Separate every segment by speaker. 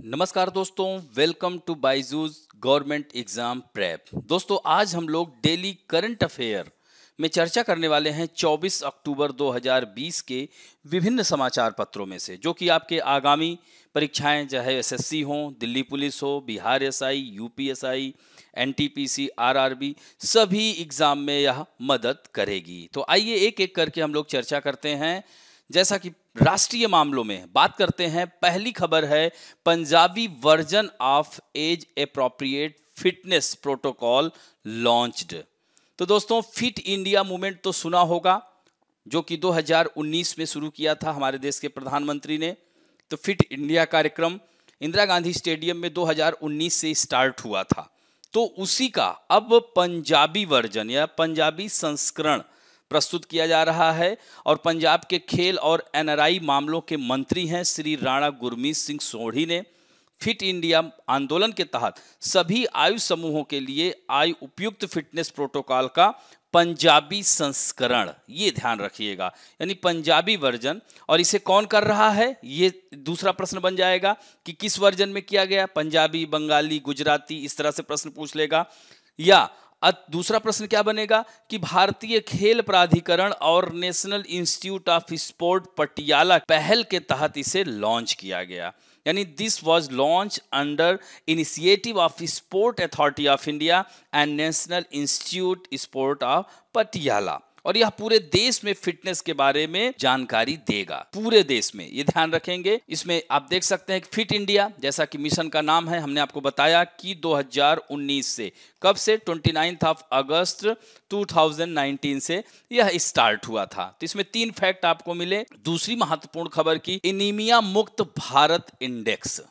Speaker 1: नमस्कार दोस्तों, welcome to Byju's government exam prep. दोस्तों, आज हम लोग डेली करंट अफेयर में चर्चा करने वाले हैं 24 अक्टूबर 2020 के विभिन्न समाचार पत्रों में से, जो कि आपके आगामी परीक्षाएं, चाहे एसएससी हो, दिल्ली पुलिस हो, Bihar SI, UPSI, NTPC, RRB, सभी एग्जाम में यह मदद करेगी। तो आइए एक एक करके हम लोग चर्चा करते हैं। जैसा कि राष्ट्रीय मामलों में बात करते हैं, पहली खबर है Punjabi version of age appropriate fitness protocol launched. तो दोस्तों, फिट इंडिया मूवमेंट तो सुना होगा, जो कि 2019 में शुरू किया था हमारे देश के प्रधानमंत्री ने। तो फिट इंडिया कार्यक्रम इंदिरा गांधी स्टेडियम में 2019 से स्टार्ट हुआ था। तो उसी का अब पंजाबी वर्जन या पंजाबी संस्करण प्रस्तुत किया जा रहा है। और पंजाब के खेल और एनआरआई मामलों के मंत्री हैं श्री राणा गुरमीत सिंह सोढ़ी ने फिट इंडिया आंदोलन के तहत सभी आयु समूहों के लिए आयु उपयुक्त फिटनेस प्रोटोकॉल का पंजाबी संस्करण, ये ध्यान रखिएगा, यानी पंजाबी वर्जन। और इसे कौन कर रहा है, ये दूसरा प्रश्न बन जाएगा कि किस वर्जन में किया गया, पंजाबी, बंगाली, गुजराती, इस तरह से प्रश्न पूछ लेगा। या दूसरा प्रश्न क्या बनेगा कि भारतीय खेल प्राधिकरण और national institute of sport Patiala पहल के तहत इसे लॉन्च किया गया, यानी this was launch under initiative of sport authority of India and national institute sport of Patiala. और यह पूरे देश में फिटनेस के बारे में जानकारी देगा, पूरे देश में, ये ध्यान रखेंगे। इसमें आप देख सकते हैं कि फिट इंडिया, जैसा कि मिशन का नाम है, हमने आपको बताया कि 2019 से, कब से, 29 अगस्त 2019 से यह स्टार्ट हुआ था। तो इसमें 3 फैक्ट आपको मिले। दूसरी महत्वपूर्ण खबर की एनीमिया मुक्त भारत इंडेक्स,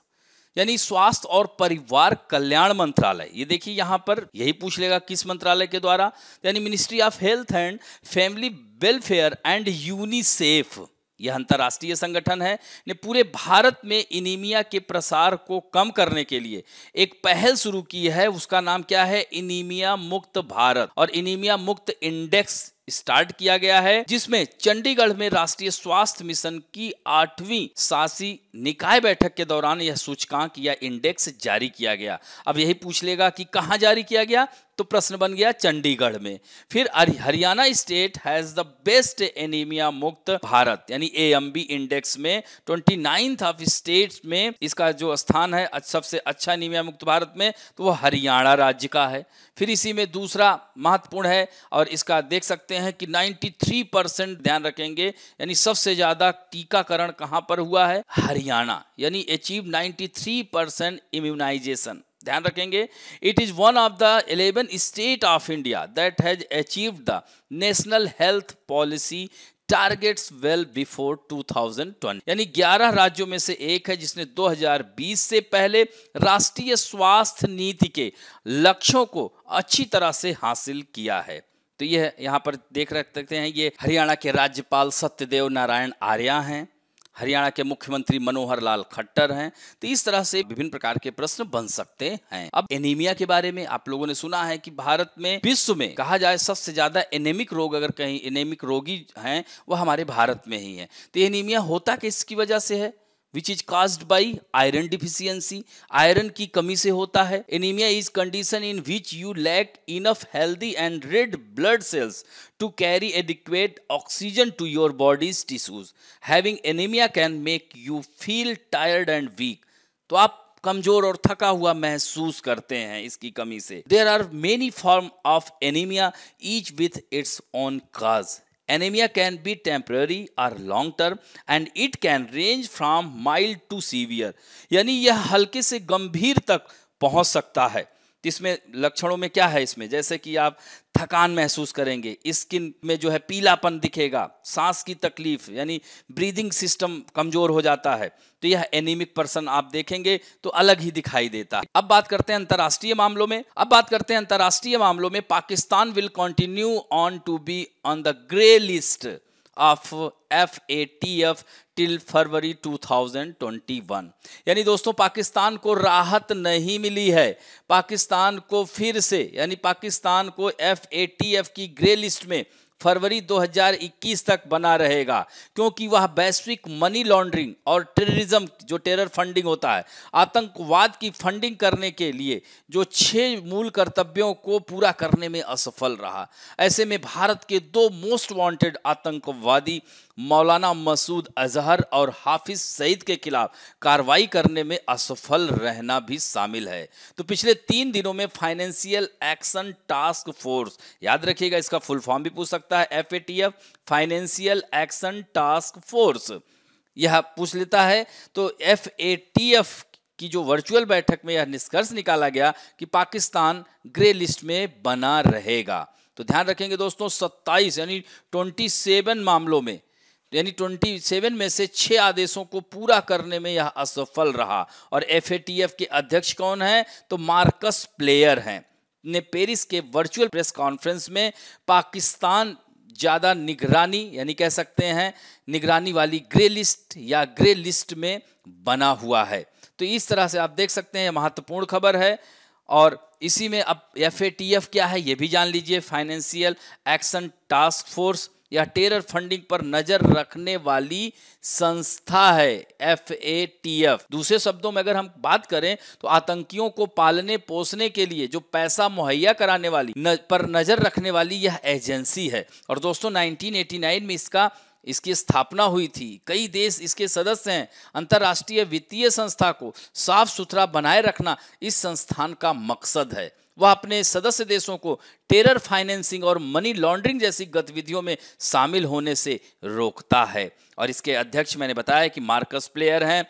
Speaker 1: यानी स्वास्थ्य और परिवार कल्याण मंत्रालय, ये देखिए यहां पर यही पूछ लेगा किस मंत्रालय के द्वारा, यानी ministry of health and family welfare and UNICEF, यह अंतर्राष्ट्रीय संगठन है, ने पूरे भारत में एनीमिया के प्रसार को कम करने के लिए एक पहल शुरू की है। उसका नाम क्या है, एनीमिया मुक्त भारत। और एनीमिया मुक्त इंडेक्स स्टार्ट किया गया है, जिसमें चंडीगढ़ में राष्ट्रीय स्वास्थ्य मिशन की 8वीं शासी निकाय बैठक के दौरान यह सूचकांक या इंडेक्स जारी किया गया। अब यही पूछ लेगा कि कहां जारी किया गया, तो प्रश्न बन गया चंडीगढ़ में। फिर Haryana state has the best anaemia मुक्त भारत, यानी एएमबी इंडेक्स में 29 ऑफ स्टेट्स में इसका जो स्थान है सबसे अच्छा एनीमिया मुक्त भारत में, तो वह हरियाणा राज्य का है। फिर इसी में दूसरा महत्वपूर्ण है, और इसका देख सकते हैं कि 93%, ध्यान रखेंगे, यानी सबसे ज्यादा टीकाकरण कहां पर हुआ है, हरियाणा, यानी अचीव 93% इम्यूनाइजेशन, ध्यान रखेंगे। It is one of the 11 state of India that has achieved the national health policy targets well before 2020, यानी 11 राज्यों में से एक है जिसने 2020 से पहले राष्ट्रीय स्वास्थ्य नीति के लक्ष्यों को अच्छी तरह से हासिल किया है। तो यह यहाँ पर देख सकते हैं, ये हरियाणा के राज्यपाल सत्यदेव नारायण आर्य हैं, हरियाणा के मुख्यमंत्री मनोहर लाल खट्टर हैं। तो इस तरह से विभिन्न प्रकार के प्रश्न बन सकते हैं। अब एनीमिया के बारे में आप लोगों ने सुना है कि भारत में, विश्व में कहा जाए सबसे ज्यादा एनेमिक रोग, अगर कहीं एनेमिक रोगी हैं, वह हमारे भारत में ही है। तो एनीमिया होता किसकी वजह से है, which is caused by iron deficiency, iron की कमी से होता है। Anaemia is condition in which you lack enough healthy and red blood cells to carry adequate oxygen to your body's tissues. Having anemia can make you feel tired and weak. तो आप कमजोर और थका हुआ महसूस करते हैं इसकी कमी से। There are many forms of anemia, each with its own cause. Anemia can be temporary or long term and it can range from mild to severe. यानी यह हल्के से गंभीर तक पहुंच सकता है। इसमें लक्षणों में क्या है, इसमें जैसे कि आप थकान महसूस करेंगे, स्किन में जो है पीलापन दिखेगा, सांस की तकलीफ, यानी ब्रीदिंग सिस्टम कमजोर हो जाता है। तो यह एनीमिक पर्सन आप देखेंगे तो अलग ही दिखाई देता है। अब बात करते हैं अंतर्राष्ट्रीय मामलों में Pakistan will continue on to be on the grey list of FATF till February 2021, यानी दोस्तों पाकिस्तान को राहत नहीं मिली है। पाकिस्तान को फिर से, यानी पाकिस्तान को FATF की ग्रे लिस्ट में फरवरी 2021 तक बना रहेगा, क्योंकि वह वैश्विक मनी लॉन्ड्रिंग और टेररिज्म, जो टेरर फंडिंग होता है, आतंकवाद की फंडिंग करने के लिए जो 6 मूल कर्तव्यों को पूरा करने में असफल रहा। ऐसे में भारत के 2 मोस्ट वांटेड आतंकवादी मौलाना मसूद अजहर और हाफिज सईद के खिलाफ कार्रवाई करने में असफल रहना भी शामिल है। तो पिछले 3 दिनों में फाइनेंशियल एक्शन टास्क फोर्स, याद रखिएगा इसका फुल फॉर्म भी पूछ सकता है, FATF, financial action task force, यह पूछ लेता है। तो FATF की जो वर्चुअल बैठक में यह निष्कर्ष निकाला गया कि पाकिस्तान ग्रे लिस्ट में बना रहेगा। तो ध्यान रखेंगे दोस्तों, 27 यानी 27 मामलों में, यानी 27 में से 6 आदेशों को पूरा करने में यह असफल रहा। और FATF के अध्यक्ष कौन है? तो मार्कस प्लेयर हैं। ने पेरिस के वर्चुअल प्रेस कॉन्फ्रेंस में पाकिस्तान ज़्यादा निगरानी, यानी कह सकते हैं निगरानी वाली ग्रे लिस्ट या ग्रे लिस्ट में बना हुआ है। तो इस तरह से आप देख सकते हैं, महत्वपूर्ण खबर है। और इसी में अब FATF क्या है ये भी जान लीजिए। फाइनेंशियल एक्शन टास्क फोर्स या टेरर फंडिंग पर नजर रखने वाली संस्था है FATF। दूसरे शब्दों में अगर हम बात करें तो आतंकियों को पालने पोसने के लिए जो पैसा मुहैया कराने वाली पर नजर रखने वाली यह एजेंसी है। और दोस्तों 1989 में इसकी स्थापना हुई थी। कई देश इसके सदस्य हैं। अंतर्राष्ट्रीय वित्तीय संस्था को साफ सुथरा बनाए रखना इस संस्थान का मकसद है। वह अपने सदस्य देशों को टेरर फाइनेंसिंग और मनी लॉन्ड्रिंग जैसी गतिविधियों में शामिल होने से रोकता है। और इसके अध्यक्ष मैंने बताया कि मार्कस प्लेयर हैं।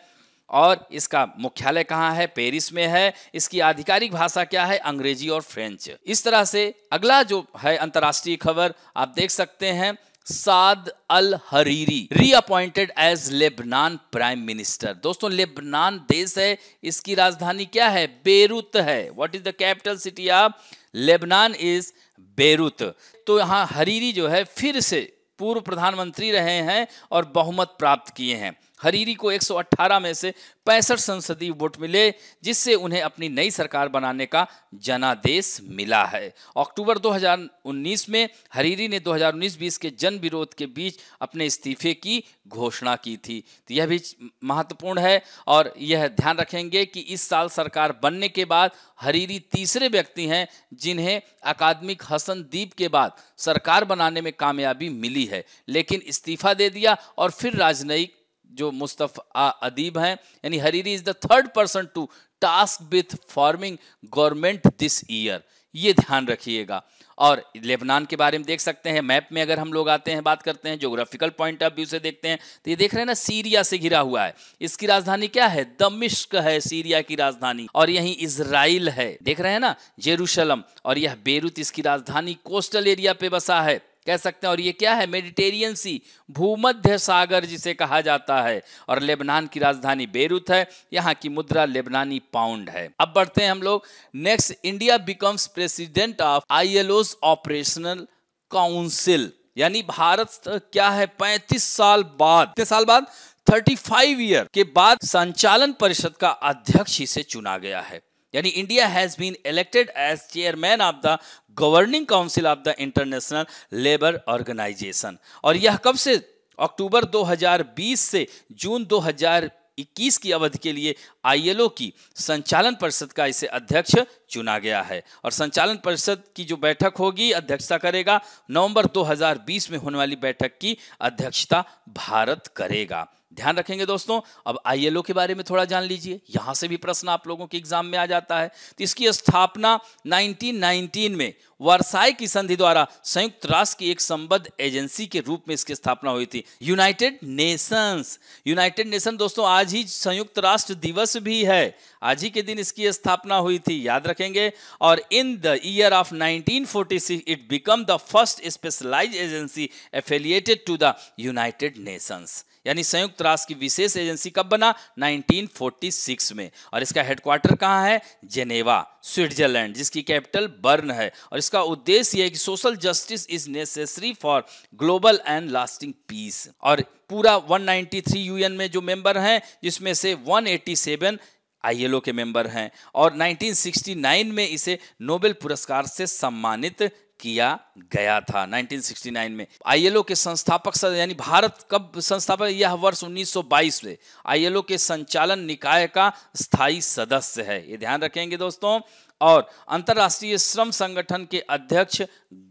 Speaker 1: और इसका मुख्यालय कहाँ है? पेरिस में है। इसकी आधिकारिक भाषा क्या है? अंग्रेजी और फ्रेंच। इस तरह से अगला जो है अंतर्राष्ट्रीय खबर आप देख सकते हैं, Saad Al Hariri reappointed as Lebanon prime minister. दोस्तों लेबनान देश है, इसकी राजधानी क्या है? बेरूत है। What is the capital city of Lebanon? Is Beirut. तो यहाँ हरीरी जो है फिर से पूर्व प्रधानमंत्री रहे हैं और बहुमत प्राप्त किए हैं। हरीरी को 118 में से 65 संसदीय वोट मिले, जिससे उन्हें अपनी नई सरकार बनाने का जनादेश मिला है। अक्टूबर 2019 में हरीरी ने 2019-20 के जन विरोध के बीच अपने इस्तीफे की घोषणा की थी। तो यह भी महत्वपूर्ण है। और यह ध्यान रखेंगे कि इस साल सरकार बनने के बाद हरीरी तीसरे व्यक्ति हैं जिन्हें अकादमिक हसन दीप के बाद सरकार बनाने में कामयाबी मिली है, लेकिन इस्तीफा दे दिया और फिर राजनयिक जो मुस्तफा अदीब हैं, यानी Hariri is the 3rd person to task with forming government this year. ये ध्यान रखिएगा। और लेबनान के बारे में देख सकते हैं मैप में, अगर हम लोग आते हैं बात करते हैं ज्योग्राफिकल पॉइंट ऑफ व्यू से देखते हैं तो ये देख रहे हैं ना, सीरिया से घिरा हुआ है। इसकी राजधानी क्या है? दमिश्क है सीरिया की राजधानी। और यहीं इजराइल है, देख रहे हैं ना, जेरूशलम। और यह बेरूत इसकी राजधानी कोस्टल एरिया पे बसा है, कह सकते हैं। और ये क्या है? मेडिटेरियन सी, भूमध्य सागर जिसे कहा जाता है। और लेबनान की राजधानी बेरूत है। यहाँ की मुद्रा लेबनानी पाउंड है। अब बढ़ते हैं हम लोग next. India becomes president of ILO's operational council, यानी भारत क्या है 35 साल बाद, कितने साल बाद? 35 ईयर के बाद संचालन परिषद का अध्यक्ष इसे चुना गया है। यानी India has been elected as chairman of the governing council of the International Labour Organisation. और यह कब से? अक्टूबर 2020 से जून 2021 की अवधि के लिए ILO की संचालन परिषद का इसे अध्यक्ष चुना गया है। और संचालन परिषद की जो बैठक होगी, अध्यक्षता करेगा, नवंबर 2020 में होने वाली बैठक की अध्यक्षता भारत करेगा। ध्यान रखेंगे दोस्तों। अब ILO के बारे में थोड़ा जान लीजिए, यहां से भी प्रश्न आप लोगों के एग्जाम में आ जाता है। तो इसकी स्थापना 1919 में वर्साई की संधि द्वारा संयुक्त राष्ट्र की एक संबद्ध एजेंसी के रूप में इसकी स्थापना हुई थी, यूनाइटेड नेशंस। यूनाइटेड नेशन दोस्तों आज ही संयुक्त राष्ट्र दिवस भी है, आज ही के दिन इसकी स्थापना हुई थी, याद रखेंगे। और in the year of 1946 it become the first specialised agency affiliated to the United Nations. यानी संयुक्त राष्ट्र की विशेष एजेंसी कब बना? 1946 में। और इसका हेडक्वार्टर कहाँ है? जेनेवा, स्विट्जरलैंड, जिसकी कैपिटल बर्न है। और इसका उद्देश्य यह है कि social justice is necessary for global and lasting peace. और पूरा 193 UN में जो मेंबर हैं, जिसमें से 187 ILO के मेंबर हैं। और 1969 में इसे नोबेल पुरस्कार से सम्मानित किया गया था 1969 में। आईएलओ के संस्थापक यानी भारत कब संस्थापक, यह वर्ष 1922 में आईएलओ के संचालन निकाय का स्थायी सदस्य है, ये ध्यान रखेंगे दोस्तों। और अंतर्राष्ट्रीय श्रम संगठन के अध्यक्ष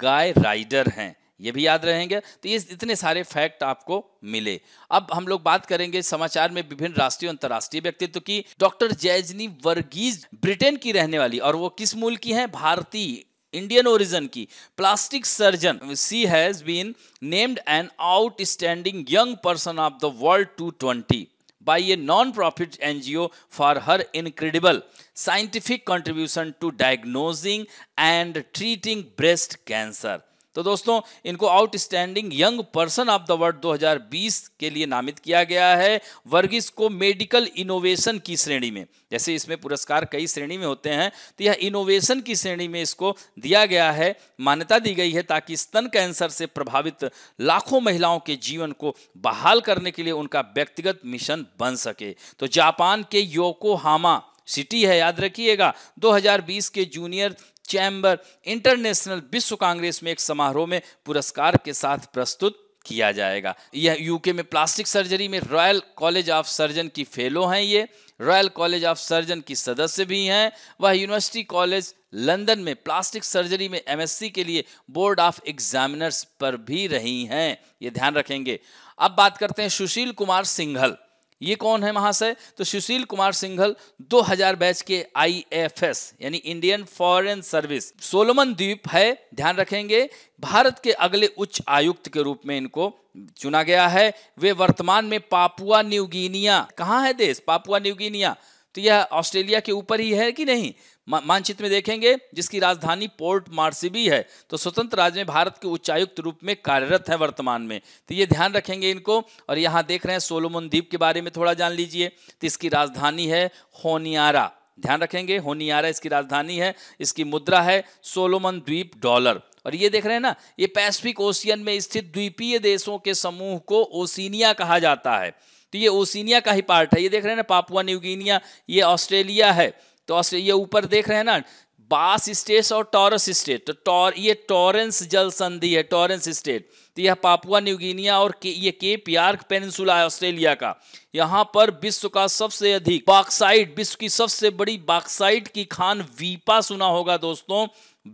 Speaker 1: गाय राइडर हैं, ये भी याद रहेंगे। तो ये इतने सारे फैक्ट आपको मिले। अब हम लोग बात करेंगे समाचार में विभिन्न राष्ट्रीय और अंतर्राष्ट्रीय व्यक्तित्व की। डॉक्टर जैजनी वर्गीज ब्रिटेन की रहने वाली, और वो किस मूल की हैं, भारतीय इंडियन ओरिजिन की plastic surgeon. She has been named an outstanding young person of the world 220 by a non-profit NGO for her incredible scientific contribution to diagnosing and treating breast cancer। तो दोस्तों इनको outstanding young person of the world 2020 के लिए नामित किया गया है। वर्गीस को मेडिकल इनोवेशन की श्रेणी में, जैसे इसमें पुरस्कार कई श्रेणी में होते हैं, तो यह इनोवेशन की श्रेणी में इसको दिया गया है, मान्यता दी गई है, ताकि स्तन कैंसर से प्रभावित लाखों महिलाओं के जीवन को बहाल करने के लिए उनका व्यक्तिगत मिशन बन सके। तो जापान के योकोहामा सिटी है, याद रखिएगा, 2020 के जूनियर चैम्बर इंटरनेशनल विश्व कांग्रेस में एक समारोह में पुरस्कार के साथ प्रस्तुत किया जाएगा। यह यूके में प्लास्टिक सर्जरी में रॉयल कॉलेज ऑफ सर्जन की फेलो हैं, ये रॉयल कॉलेज ऑफ सर्जन की सदस्य भी हैं। वह यूनिवर्सिटी कॉलेज लंदन में प्लास्टिक सर्जरी में एमएससी के लिए बोर्ड ऑफ एग्जामिनर्स पर भी रही हैं, ये ध्यान रखेंगे। अब बात करते हैं सुशील कुमार सिंघल, ये कौन है महाशय, तो सुशील कुमार सिंघल 2000 बैच के आईएफएस यानी इंडियन फॉरेन सर्विस सोलोमन द्वीप है, ध्यान रखेंगे, भारत के अगले उच्च आयुक्त के रूप में इनको चुना गया है। वे वर्तमान में पापुआ न्यू गिनिया, कहाँ है देश पापुआ न्यू गिनिया, तो यह ऑस्ट्रेलिया के ऊपर ही है कि नहीं, मानचित्र में देखेंगे, जिसकी राजधानी पोर्ट मार्सिबी है। तो स्वतंत्र राज्य में भारत के उच्चायुक्त रूप में कार्यरत है वर्तमान में, तो ये ध्यान रखेंगे इनको। और यहाँ देख रहे हैं सोलोमन द्वीप के बारे में थोड़ा जान लीजिए, तो इसकी राजधानी है होनियारा, ध्यान रखेंगे, होनियारा इसकी राजधानी है। इसकी मुद्रा है सोलोमन द्वीप डॉलर। और ये देख रहे हैं ना, ये पैसिफिक ओशियन में स्थित द्वीपीय देशों के समूह को ओशिनिया कहा जाता है, तो ये ओशिनिया का ही पार्ट है। ये देख रहे हैं ना, पापुआ न्यू गिनिया, ये ऑस्ट्रेलिया है, तो ऑस्ट्रेलिया ऊपर देख रहे हैं ना, बास स्टेट और टॉरस स्टेट, तो ये टॉरेंस जल संधि है, टॉरेंस स्टेट, तो यह पापुआ न्यू गिनिया और ये केप यार्क पेनिनसुला है ऑस्ट्रेलिया का। यहाँ पर विश्व का सबसे अधिक बॉक्साइट, विश्व की सबसे बड़ी बॉक्साइट की खान वीपा सुना होगा दोस्तों,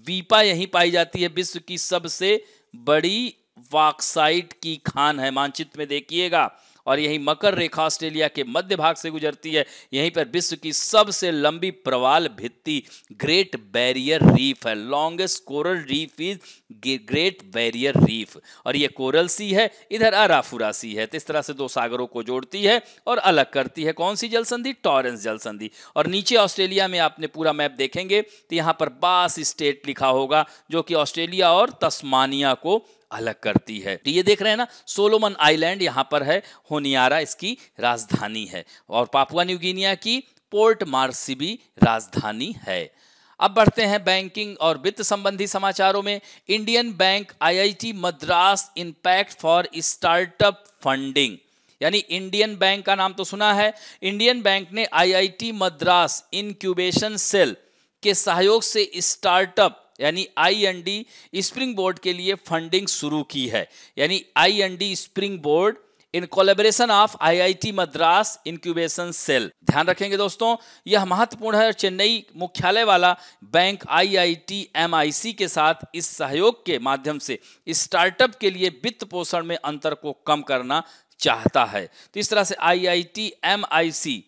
Speaker 1: वीपा यहीं पाई जाती है, विश्व की सबसे बड़ी बॉक्साइट की खान है, मानचित्र में देखिएगा। और यही मकर रेखा ऑस्ट्रेलिया के मध्य भाग से गुजरती है। यहीं पर विश्व की सबसे लंबी प्रवाल भित्ति ग्रेट बैरियर रीफ है, longest coral reef is great barrier reef. और ये कोरल सी है, इधर अराफुरा सी है, तो इस तरह से दो सागरों को जोड़ती है और अलग करती है। कौन सी जल संधि? टॉरेंस जल संधि। और नीचे ऑस्ट्रेलिया में आपने पूरा मैप देखेंगे तो यहाँ पर बास स्टेट लिखा होगा, जो कि ऑस्ट्रेलिया और तस्मानिया को अलग करती है। तो ये देख रहे हैं ना, सोलोमन आइलैंड यहाँ पर है, होनियारा इसकी राजधानी है, और पापुआ न्यू गिनिया की पोर्ट मार्सिबी राजधानी है। अब बढ़ते हैं बैंकिंग और वित्त संबंधी समाचारों में। Indian bank IIT Madras impact for startup funding, यानी इंडियन बैंक का नाम तो सुना है। इंडियन बैंक ने आईआईटी मद्रास इनक्यूबेशन सेल के सहयोग से स्टार्टअप यानी आई&डी स्प्रिंग बोर्ड के लिए फंडिंग शुरू की है। यानी आई&डी spring board in collaboration of IIT Madras incubation cell, ध्यान रखेंगे दोस्तों, यह महत्वपूर्ण है। चेन्नई मुख्यालय वाला बैंक आईआईटी एमआईसी के साथ इस सहयोग के माध्यम से स्टार्टअप के लिए वित्त पोषण में अंतर को कम करना चाहता है। तो इस तरह से आईआईटी एमआईसी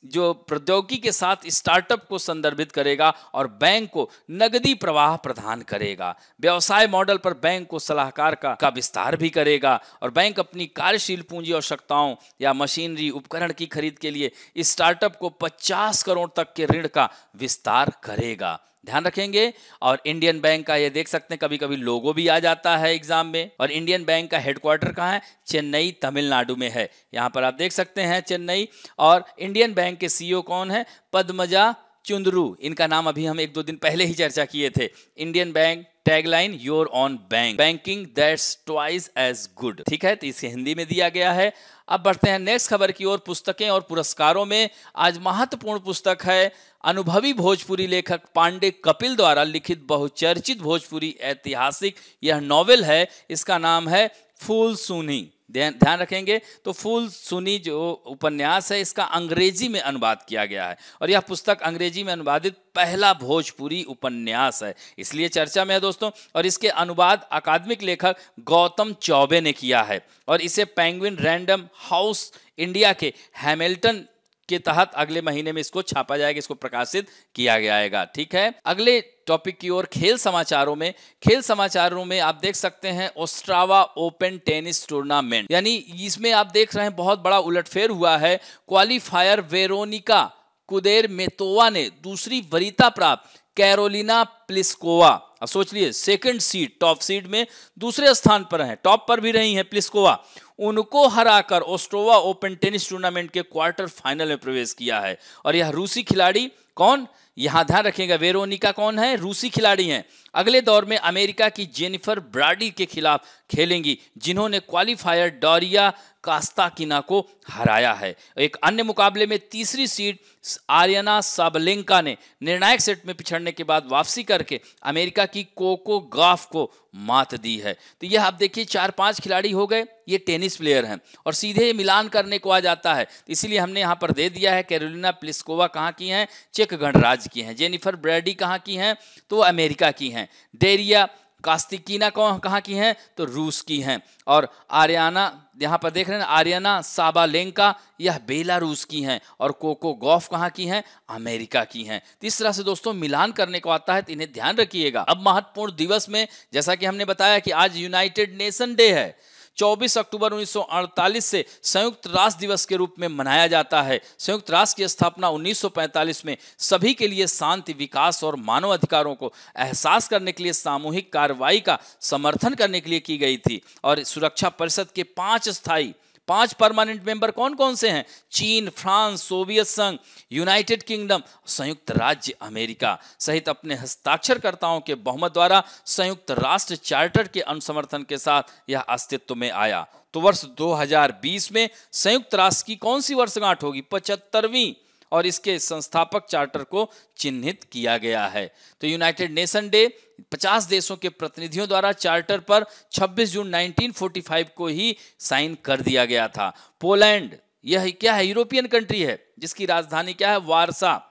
Speaker 1: जो प्रौद्योगिकी के साथ स्टार्टअप को संदर्भित करेगा और बैंक को नगदी प्रवाह प्रदान करेगा। व्यवसाय मॉडल पर बैंक को सलाहकार का विस्तार भी करेगा, और बैंक अपनी कार्यशील पूंजी आवश्यकताओं या मशीनरी उपकरण की खरीद के लिए स्टार्टअप को 50 करोड़ तक के ऋण का विस्तार करेगा, ध्यान रखेंगे। और इंडियन बैंक का ये देख सकते हैं, कभी कभी लोगो भी आ जाता है एग्जाम में। और इंडियन बैंक का हेडक्वार्टर कहाँ है? चेन्नई तमिलनाडु में है, यहाँ पर आप देख सकते हैं चेन्नई। और इंडियन बैंक के सीईओ कौन है? पद्मजा चुंदरू, इनका नाम अभी हम 1-2 दिन पहले ही चर्चा किए थे। Indian Bank tagline your own bank, banking that's twice as good, ठीक है, तो इसे हिंदी में दिया गया है। अब बढ़ते हैं नेक्स्ट खबर की ओर। पुस्तकें और पुरस्कारों में आज महत्वपूर्ण पुस्तक है अनुभवी भोजपुरी लेखक पांडे कपिल द्वारा लिखित बहुचर्चित भोजपुरी ऐतिहासिक यह नॉवेल है। इसका नाम है फूल सूनी। ध्यान रखेंगे तो फूल सूनी जो उपन्यास है इसका अंग्रेजी में अनुवाद किया गया है और यह पुस्तक अंग्रेजी में अनुवादित पहला भोजपुरी उपन्यास है, इसलिए चर्चा में है दोस्तों। और इसके अनुवाद अकादमिक लेखक गौतम चौबे ने किया है और इसे पेंगुइन रैंडम हाउस इंडिया के हैमिल्टन के तहत अगले महीने में इसको छापा जाएगा, इसको प्रकाशित किया जाएगा। ठीक है, अगले टॉपिक की ओर खेल समाचारों में आप देख सकते हैं ओस्ट्रावा ओपन टेनिस टूर्नामेंट, यानी इसमें आप देख रहे हैं बहुत बड़ा उलटफेर हुआ है। क्वालिफायर वेरोनिका कुदेरमेतोवा ने दूसरी वरीयता प्राप्त कैरोलिना प्लिस्कोवा, अब सोच लिए सेकंड सीड टॉप सीड में दूसरे स्थान पर हैं, टॉप पर भी रही हैं प्लिस्कोवा, उनको हराकर ओस्ट्रावा ओपन टेनिस टूर्नामेंट के क्वार्टर फाइनल में प्रवेश किया है। और यह रूसी खिलाड़ी कौन, यहां ध्यान रखिएगा, वेरोनिका कौन है, रूसी खिलाड़ी हैं। अगले दौर में अमेरिका की जेनिफर ब्राडी के खिलाफ खेलेंगी जिन्होंने क्वालिफायर डोरिया कास्ताकिना को हराया है। एक अन्य मुकाबले में तीसरी सीड आर्यना साबलेंका ने निर्णायक सेट में पिछड़ने के बाद वापसी करके अमेरिका की कोको गॉफ को मात दी है। तो यह आप देखिए 4-5 खिलाड़ी हो गए, ये टेनिस प्लेयर हैं और सीधे मिलान करने को आ जाता है, इसीलिए हमने यहाँ पर दे दिया है। कैरोलिना प्लिस्कोवा कहाँ की हैं, चेक गणराज्य की हैं। जेनिफर ब्रैडी कहाँ की हैं, तो अमेरिका की हैं। डेरिया कास्तिकीना कहाँ की हैं, तो रूस की हैं। और आर्याना, यहाँ पर देख रहे हैं आर्यना साबालेंका, यह बेलारूस की हैं। और कोको गॉफ कहाँ की हैं, अमेरिका की हैं। तो इस तरह से दोस्तों मिलान करने को आता है, तो इन्हें ध्यान रखिएगा। अब महत्वपूर्ण दिवस में जैसा कि हमने बताया कि आज यूनाइटेड नेशन डे है, 24 अक्टूबर 1948 से संयुक्त राष्ट्र दिवस के रूप में मनाया जाता है। संयुक्त राष्ट्र की स्थापना 1945 में सभी के लिए शांति, विकास और मानव अधिकारों को एहसास करने के लिए सामूहिक कार्रवाई का समर्थन करने के लिए की गई थी। और सुरक्षा परिषद के 5 परमानेंट मेंबर कौन कौन से हैं, चीन, फ्रांस, सोवियत संघ, यूनाइटेड किंगडम, संयुक्त राज्य अमेरिका सहित अपने हस्ताक्षरकर्ताओं के बहुमत द्वारा संयुक्त राष्ट्र चार्टर के अनुसमर्थन के साथ यह अस्तित्व में आया। तो वर्ष 2020 में संयुक्त राष्ट्र की कौन सी वर्षगांठ होगी, 75वीं, और इसके संस्थापक चार्टर को चिन्हित किया गया है। तो यूनाइटेड नेशन डे 50 देशों के प्रतिनिधियों द्वारा चार्टर पर 26 जून 1945 को ही साइन कर दिया गया था। पोलैंड, यह क्या है, यूरोपियन कंट्री है जिसकी राजधानी क्या है, वारसा,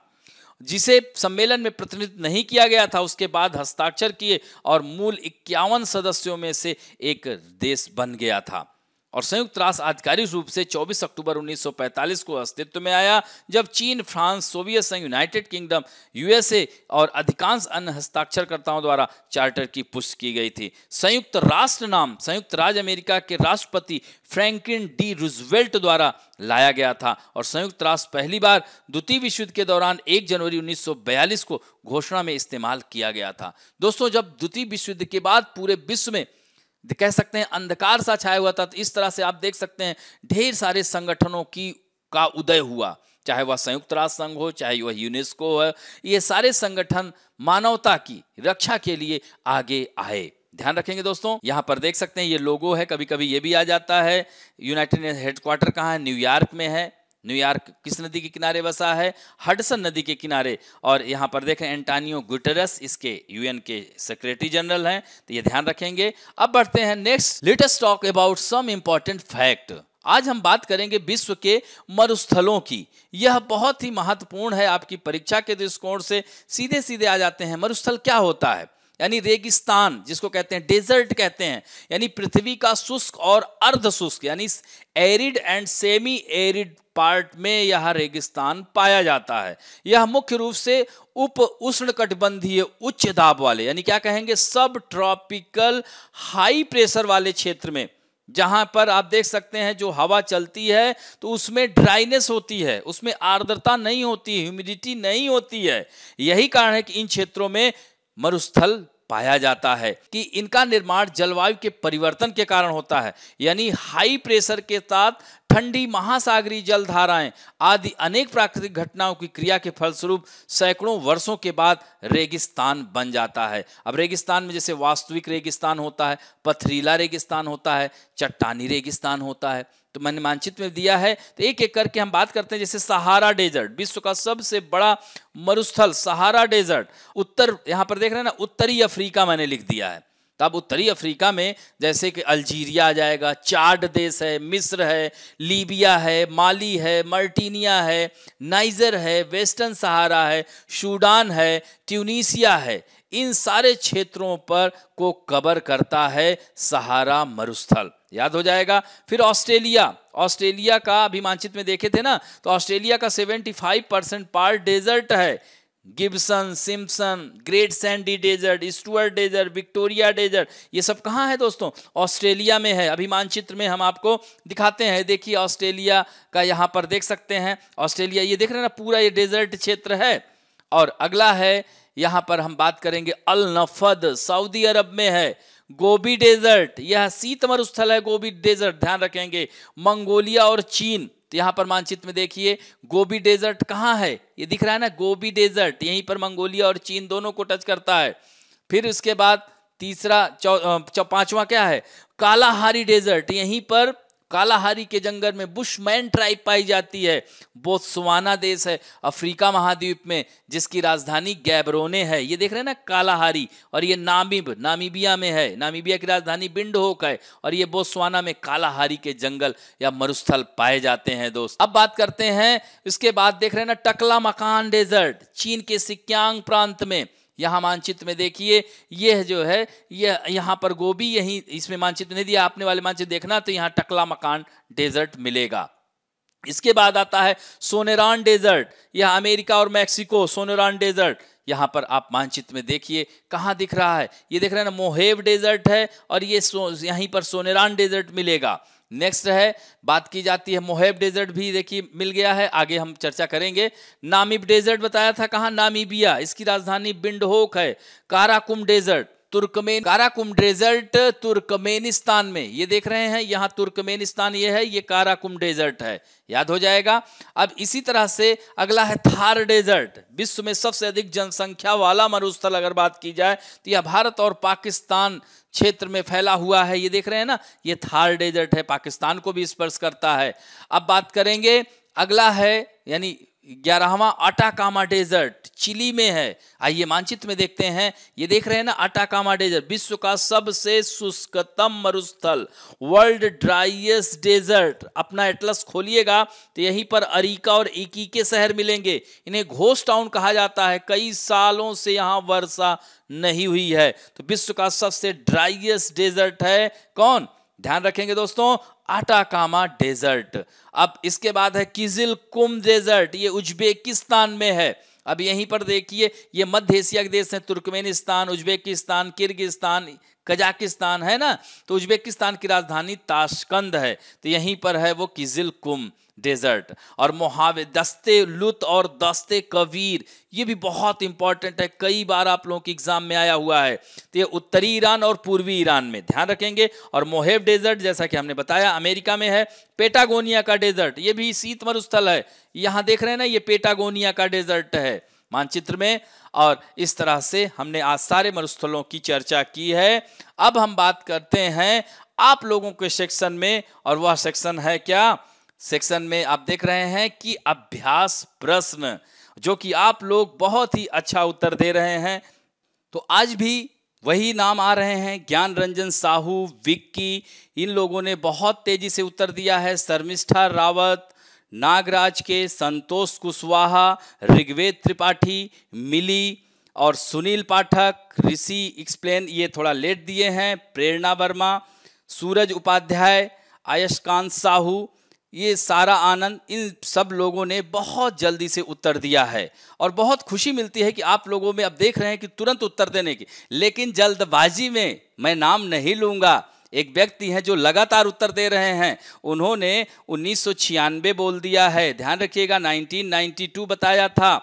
Speaker 1: जिसे सम्मेलन में प्रतिनिधित्व नहीं किया गया था, उसके बाद हस्ताक्षर किए और मूल 51 सदस्यों में से एक देश बन गया था। और संयुक्त राष्ट्र आधिकारिक रूप से 24 अक्टूबर 1945 को अस्तित्व में आया, जब चीन, फ्रांस, सोवियत संघ, यूनाइटेड किंगडम, यूएसए और अधिकांश अन्य हस्ताक्षरकर्ताओं द्वारा चार्टर की पुष्टि की गई थी। संयुक्त राष्ट्र नाम संयुक्त राज्य अमेरिका के राष्ट्रपति फ्रैंकलिन डी रूजवेल्ट द्वारा लाया गया था और संयुक्त राष्ट्र पहली बार द्वितीय विश्व युद्ध के दौरान 1 जनवरी 1942 को घोषणा में इस्तेमाल किया गया था। दोस्तों, जब द्वितीय विश्व युद्ध के बाद पूरे विश्व में कह सकते हैं अंधकार सा छाया हुआ था, तो इस तरह से आप देख सकते हैं ढेर सारे संगठनों का उदय हुआ, चाहे वह संयुक्त राष्ट्र संघ हो, चाहे वह यूनेस्को हो, ये सारे संगठन मानवता की रक्षा के लिए आगे आए। ध्यान रखेंगे दोस्तों, यहाँ पर देख सकते हैं ये लोगो है, कभी कभी ये भी आ जाता है। यूनाइटेड नेशन हेडक्वार्टर कहाँ है, न्यूयॉर्क में है। न्यूयॉर्क किस नदी के किनारे बसा है, हडसन नदी के किनारे। और यहाँ पर देखें एंटोनियो गुटेरेस इसके यूएन के सेक्रेटरी जनरल हैं, तो ये ध्यान रखेंगे। अब बढ़ते हैं next, let us talk about some important fact. आज हम बात करेंगे विश्व के मरुस्थलों की। यह बहुत ही महत्वपूर्ण है, आपकी परीक्षा के दृष्टिकोण से सीधे सीधे आ जाते हैं। मरुस्थल क्या होता है, यानी रेगिस्तान जिसको कहते हैं, डेजर्ट कहते हैं, यानी पृथ्वी का शुष्क और अर्ध शुष्क यानी arid and semi arid part में यह रेगिस्तान पाया जाता है। यह मुख्य रूप से उप उष्णकटिबंधीय उच्च दाब वाले यानी क्या कहेंगे, सब ट्रॉपिकल हाई प्रेशर वाले क्षेत्र में, जहां पर आप देख सकते हैं जो हवा चलती है तो उसमें ड्राइनेस होती है, उसमें आर्द्रता नहीं होती, ह्यूमिडिटी नहीं होती है। यही कारण है कि इन क्षेत्रों में मरुस्थल पाया जाता है कि इनका निर्माण जलवायु के परिवर्तन के कारण होता है, यानी हाई प्रेशर के साथ ठंडी महासागरीय जलधाराएं आदि अनेक प्राकृतिक घटनाओं की क्रिया के फलस्वरूप सैकड़ों वर्षों के बाद रेगिस्तान बन जाता है। अब रेगिस्तान में जैसे वास्तविक रेगिस्तान होता है, पथरीला रेगिस्तान होता है, चट्टानी रेगिस्तान होता है। तो मैंने मानचित्र में दिया है। तो एक एक करके हम बात करते हैं। जैसे सहारा डेजर्ट, विश्व का सबसे बड़ा मरुस्थल सहारा डेजर्ट, उत्तर, यहां पर देख रहे हैं ना, उत्तरी अफ्रीका मैंने लिख दिया है। तो अब उत्तरी अफ्रीका में जैसे कि अल्जीरिया आ जाएगा, चाड देश है, मिस्र है, लीबिया है, माली है, मर्टिनिया है, नाइजर है, वेस्टर्न सहारा है, सूडान है, ट्यूनीसिया है। इन सारे क्षेत्रों पर को कवर करता है सहारा मरुस्थल, याद हो जाएगा। फिर ऑस्ट्रेलिया, ऑस्ट्रेलिया का अभी मानचित्र में देखे थे ना, तो ऑस्ट्रेलिया का 75% पार्ट डेजर्ट है। Gibson, Simpson, Great Sandy Desert, Stuart Desert, Victoria Desert, ये सब कहाँ है दोस्तों? ऑस्ट्रेलिया में है। अभी मानचित्र में हम आपको दिखाते हैं। देखिए ऑस्ट्रेलिया का यहाँ पर देख सकते हैं, ऑस्ट्रेलिया ये देख रहे हैं ना, पूरा ये डेजर्ट क्षेत्र है। और अगला है, यहाँ पर हम बात करेंगे अल नफद, सऊदी अरब में है। गोबी डेजर्ट, यह शीत मरुस्थल है, गोबी डेजर्ट, ध्यान रखेंगे। मंगोलिया और चीन, तो यहाँ पर मानचित्र में देखिए गोबी डेजर्ट कहाँ है, ये दिख रहा है ना, गोबी डेजर्ट, यहीं पर मंगोलिया और चीन दोनों को टच करता है। फिर उसके बाद तीसरा, पांचवा क्या है, कालाहारी डेजर्ट, यहीं पर कालाहारी के जंगल में बुशमैन ट्राइब पाई जाती है। बोत्सवाना देश है अफ्रीका महाद्वीप में, जिसकी राजधानी गैबरोने है। ये देख रहे हैं ना कालाहारी। और ये नामीबिया में है, नामीबिया की राजधानी विंडहोक है। और ये बोत्सवाना में कालाहारी के जंगल या मरुस्थल पाए जाते हैं दोस्त। अब बात करते हैं, इसके बाद देख रहे हैं ना टकलामकान डेजर्ट, चीन के सिक्यांग प्रांत में। यहाँ मानचित्र में देखिए, यह जो है, यह यहाँ पर गोबी, यहीं इसमें मानचित्र नहीं दिया, आपने वाले मानचित्र देखना, तो यहाँ टकलामकान डेजर्ट मिलेगा। इसके बाद आता है सोनेरान डेजर्ट, यह अमेरिका और मैक्सिको, सोनेरान डेजर्ट, यहाँ पर आप मानचित्र में देखिए कहाँ दिख रहा है, ये देख रहे हैं ना, मोहेव डेजर्ट है। और ये यहीं पर सोनेरान डेजर्ट मिलेगा। नेक्स्ट है, बात की जाती है मोहेब डेजर्ट भी देखिए मिल गया है, आगे हम चर्चा करेंगे। नामीब डेजर्ट बताया था कहाँ, नामीबिया, इसकी राजधानी विंडहोक है। Karakum desert, Karakum desert Turkmenistan में, ये देख रहे हैं यहाँ तुर्कमेनिस्तान, ये है, ये काराकुम डेजर्ट है, याद हो जाएगा। अब इसी तरह से अगला है थार डेजर्ट, विश्व में सबसे अधिक जनसंख्या वाला मरुस्थल अगर बात की जाए तो यह भारत और पाकिस्तान क्षेत्र में फैला हुआ है। ये देख रहे हैं ना, ये थार डेजर्ट है, पाकिस्तान को भी स्पर्श करता है। अब बात करेंगे, अगला है यानी 11वां अटाकामा डेजर्ट, चिली में है। आइए मानचित्र में देखते हैं, ये देख रहे हैं ना अटाकामा डेजर्ट, विश्व का सबसे शुष्कतम मरुस्थल, वर्ल्ड ड्राइएस्ट डेजर्ट। अपना एटलस खोलिएगा तो यहीं पर अरिका और इकीके शहर मिलेंगे। इन्हें घोस्ट टाउन कहा जाता है, कई सालों से यहाँ वर्षा नहीं हुई है। तो विश्व का सबसे ड्राइएस्ट डेजर्ट है कौन, ध्यान रखेंगे दोस्तों, अटाकामा डेजर्ट। अब इसके बाद है किजिल कुम डेजर्ट, ये उज्बेकिस्तान में है। अब यहीं पर देखिए, ये मध्य एशिया के देश हैं, तुर्कमेनिस्तान, उज्बेकिस्तान, किर्गिस्तान, कजाकिस्तान है ना। तो उज्बेकिस्तान की राजधानी ताशकंद है, तो यहीं पर है वो किजिल कुम डेजर्ट। और मोहावे, दस्ते लुत और दस्ते कबीर, ये भी बहुत इंपॉर्टेंट है, कई बार आप लोगों के एग्जाम में आया हुआ है। तो ये उत्तरी ईरान और पूर्वी ईरान में, ध्यान रखेंगे। और मोहेव डेजर्ट जैसा कि हमने बताया अमेरिका में है। पेटागोनिया का डेजर्ट, ये भी शीत मरुस्थल है, यहाँ देख रहे हैं ना, ये पेटागोनिया का डेजर्ट है मानचित्र में। और इस तरह से हमने आज सारे मरुस्थलों की चर्चा की है। अब हम बात करते हैं आप लोगों के सेक्शन में, और वह सेक्शन है क्या, सेक्शन में आप देख रहे हैं कि अभ्यास प्रश्न, जो कि आप लोग बहुत ही अच्छा उत्तर दे रहे हैं। तो आज भी वही नाम आ रहे हैं, ज्ञान रंजन साहू, विक्की, इन लोगों ने बहुत तेजी से उत्तर दिया है। शर्मिष्ठा रावत, नागराज के, संतोष कुशवाहा, ऋग्वेद त्रिपाठी, मिली और सुनील पाठक, ऋषि एक्सप्लेन ये थोड़ा लेट दिए हैं, प्रेरणा वर्मा, सूरज उपाध्याय, आयशकांत साहू, ये सारा आनंद, इन सब लोगों ने बहुत जल्दी से उत्तर दिया है। और बहुत खुशी मिलती है कि आप लोगों में अब देख रहे हैं कि तुरंत उत्तर देने की, लेकिन जल्दबाजी में मैं नाम नहीं लूँगा। एक व्यक्ति हैं जो लगातार उत्तर दे रहे हैं, उन्होंने 1996 बोल दिया है, ध्यान रखिएगा, 1992 बताया था।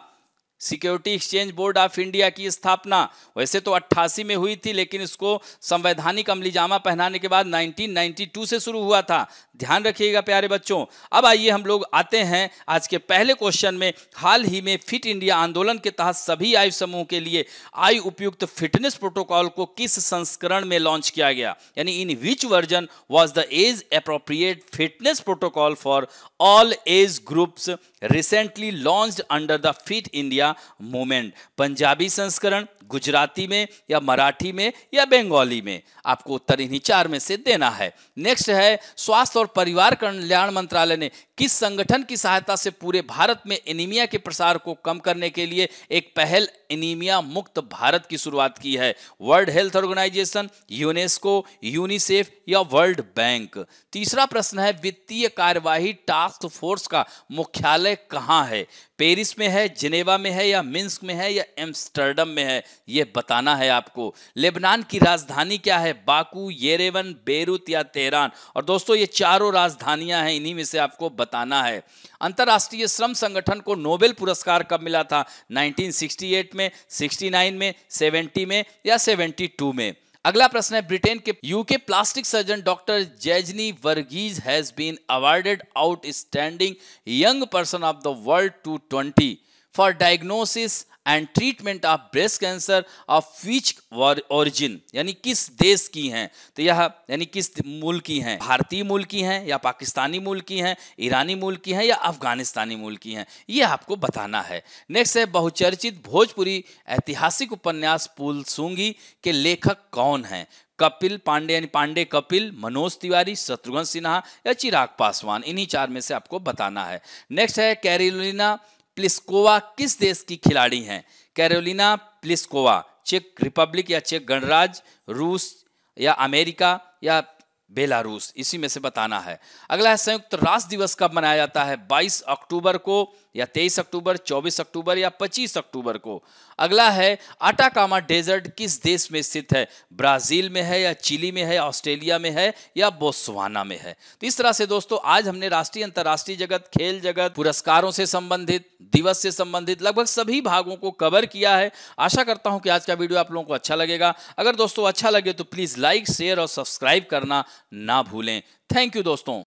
Speaker 1: Security exchange board of India की स्थापना वैसे तो 88 में हुई थी, लेकिन इसको संवैधानिक अमलीजामा पहनाने के बाद 1992 से शुरू हुआ था। ध्यान रखिएगा प्यारे बच्चों। अब आइए हम लोग आते हैं आज के पहले क्वेश्चन में। हाल ही में फिट इंडिया आंदोलन के तहत सभी आयु समूह के लिए आयु उपयुक्त फिटनेस प्रोटोकॉल को किस संस्करण में लॉन्च किया गया, यानी in which version was the age appropriate fitness protocol for all age groups recently launched under the Fit India movement. Punjabi संस्करण, गुजराती में या मराठी में या बंगाली में? आपको उत्तर इन्हीं चार में से देना है। नेक्स्ट है, स्वास्थ्य और परिवार कल्याण मंत्रालय ने किस संगठन की सहायता से पूरे भारत में एनीमिया के प्रसार को कम करने के लिए एक पहल एनीमिया मुक्त भारत की शुरुआत की है? World Health Organisation, UNESCO, UNICEF या वर्ल्ड बैंक? तीसरा प्रश्न है, वित्तीय कार्यवाही टास्क फोर्स का मुख्यालय कहां है? पेरिस में है, जिनेवा में है या मिन्स्क में है या एम्स्टर्डम में है? यह बताना है आपको। लेबनान की राजधानी क्या है? बाकू, येरेवन, बेरूत या तेहरान? और दोस्तों ये चारों राजधानियां हैं, इन्हीं में से आपको बताना है। अंतर्राष्ट्रीय श्रम संगठन को नोबेल पुरस्कार कब मिला था? 1968 में, 69 में, 70 में या 72 में? अगला प्रश्न है, ब्रिटेन के UK plastic surgeon doctor Jejni Varghese has been awarded outstanding young person of the world 2020 for diagnosis and treatment of breast cancer of which origin, यानी किस देश की हैं? तो यह यानी किस मूल की हैं? भारतीय मूल की हैं या पाकिस्तानी मूल की हैं, ईरानी मूल की हैं या अफगानिस्तानी मूल की हैं? ये आपको बताना है। नेक्स्ट है, बहुचर्चित भोजपुरी ऐतिहासिक उपन्यास पुलसूंगी के लेखक कौन हैं? कपिल पांडे यानी पांडे कपिल, मनोज तिवारी, शत्रुघ्न सिन्हा या चिराग पासवान? इन्हीं चार में से आपको बताना है। नेक्स्ट है, कैरोलिना प्लिस्कोवा किस देश की खिलाड़ी हैं? कैरोलिना प्लिस्कोवा चेक रिपब्लिक या चेक गणराज्य, रूस या अमेरिका या बेलारूस? इसी में से बताना है। अगला है, संयुक्त राष्ट्र दिवस कब मनाया जाता है? 22 अक्टूबर को या 23 अक्टूबर, 24 अक्टूबर या 25 अक्टूबर को? अगला है, अटाकामा डेजर्ट किस देश में स्थित है? ब्राजील में है या चिली में है, ऑस्ट्रेलिया में है या बोत्सवाना में है? तो इस तरह से दोस्तों आज हमने राष्ट्रीय अंतर्राष्ट्रीय जगत, खेल जगत, पुरस्कारों से संबंधित, दिवस से संबंधित लगभग सभी भागों को कवर किया है। आशा करता हूं कि आज का वीडियो आप लोगों को अच्छा लगेगा। अगर दोस्तों अच्छा लगे तो प्लीज लाइक, शेयर और सब्सक्राइब करना ना भूलें। थैंक यू दोस्तों।